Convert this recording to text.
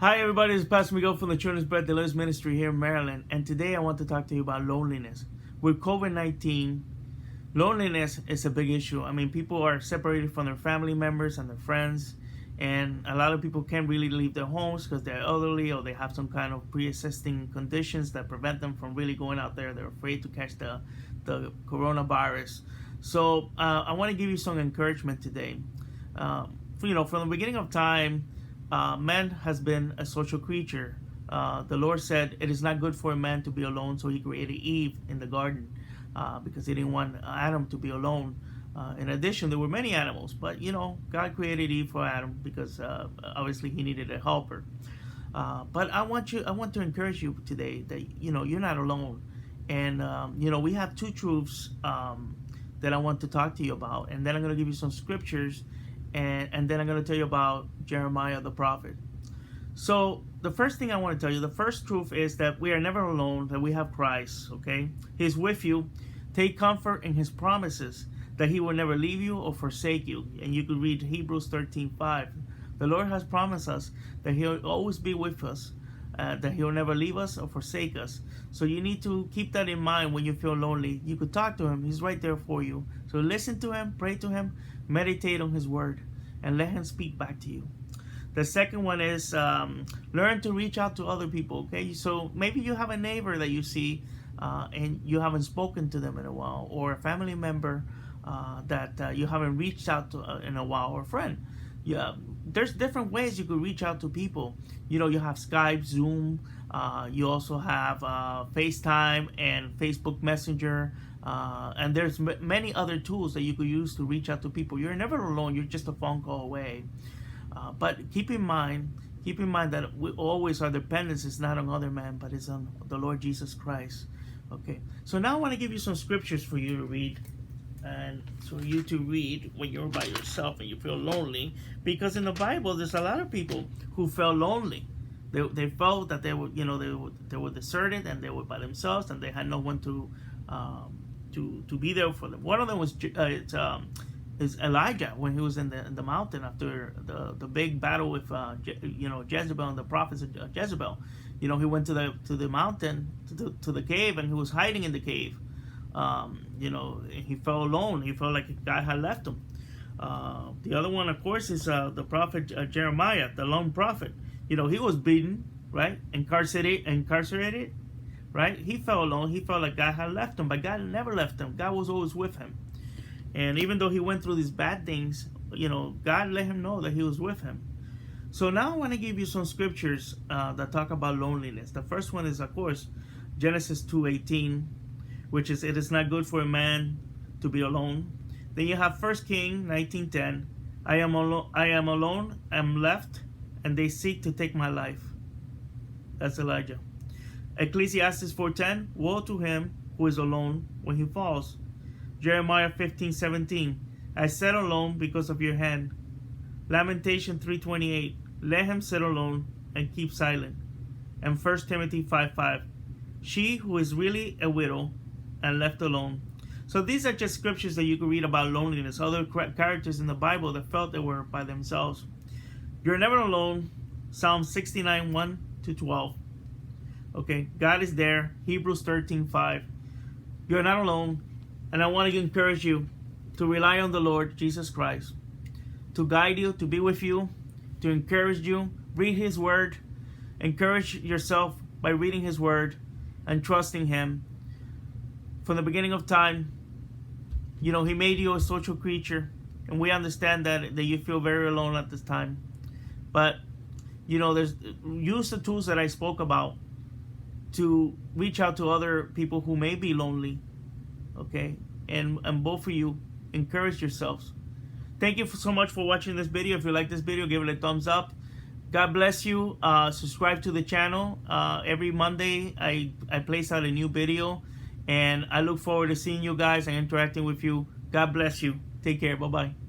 Hi, everybody. This is Pastor Miguel from the Children's Bread Deliverance Ministry here in Maryland. And today I want to talk to you about loneliness. With COVID-19, loneliness is a big issue. I mean, people are separated from their family members and their friends. And a lot of people can't really leave their homes because they're elderly or they have some kind of pre-existing conditions that prevent them from really going out there. They're afraid to catch the coronavirus. So I want to give you some encouragement today. From the beginning of time, man has been a social creature. The Lord said, it is not good for a man to be alone, so he created Eve in the garden because he didn't want Adam to be alone. In addition, there were many animals, but God created Eve for Adam because obviously he needed a helper. But I want to encourage you today that you're not alone, and we have two truths that I want to talk to you about, and then I'm going to give you some scriptures. And then I'm going to tell you about Jeremiah the prophet. So the first thing I want to tell you, the first truth is that we are never alone, that we have Christ, okay? He's with you. Take comfort in his promises that he will never leave you or forsake you. And you could read Hebrews 13:5. The Lord has promised us that he'll always be with us, that he'll never leave us or forsake us. So you need to keep that in mind when you feel lonely. You could talk to him. He's right there for you. So listen to him, pray to him, meditate on his word, and let him speak back to you. The second one is learn to reach out to other people, okay? So maybe you have a neighbor that you see and you haven't spoken to them in a while, or a family member that you haven't reached out to in a while, or a friend. Yeah, there's different ways you could reach out to people. You have Skype, Zoom. You also have FaceTime and Facebook Messenger. And there's many other tools that you could use to reach out to people. You're never alone. You're just a phone call away. But keep in mind that we always, our dependence is not on other men, but it's on the Lord Jesus Christ. Okay. So now I want to give you some scriptures for you to read, and for you to read when you're by yourself and you feel lonely, because in the Bible there's a lot of people who felt lonely. They felt that they were deserted and they were by themselves and they had no one to be there for them. One of them is Elijah when he was in the mountain after the big battle with Jezebel and the prophets of Jezebel. He went to the mountain to the cave, and he was hiding in the cave. He felt alone. He felt like God had left him. The other one, of course, is the prophet Jeremiah, the lone prophet. He was beaten, right? Incarcerated, right? He felt alone. He felt like God had left him, but God never left him. God was always with him. And even though he went through these bad things, God let him know that he was with him. So now I want to give you some scriptures that talk about loneliness. The first one is, of course, Genesis 2:18, which is, it is not good for a man to be alone. Then you have 1 King 19:10. I am alone, I am left, and they seek to take my life. That's Elijah. Ecclesiastes 4:10. Woe to him who is alone when he falls. Jeremiah 15:17. I sat alone because of your hand. Lamentation 3:28. Let him sit alone and keep silent. And 1 Timothy 5:5. She who is really a widow and left alone. So these are just scriptures that you can read about loneliness. Other characters in the Bible that felt they were by themselves. You're never alone. Psalm 69:1-12. Okay, God is there. Hebrews 13:5. You're not alone. And I want to encourage you to rely on the Lord Jesus Christ, to guide you, to be with you, to encourage you. Read his word. Encourage yourself by reading his word and trusting him. From the beginning of time, he made you a social creature, and we understand that you feel very alone at this time. But use the tools that I spoke about to reach out to other people who may be lonely. Okay, and both of you, encourage yourselves. Thank you so much for watching this video. If you like this video, give it a thumbs up. God bless you. Subscribe to the channel. Every Monday I place out a new video, and I look forward to seeing you guys and interacting with you. God bless you. Take care. Bye-bye.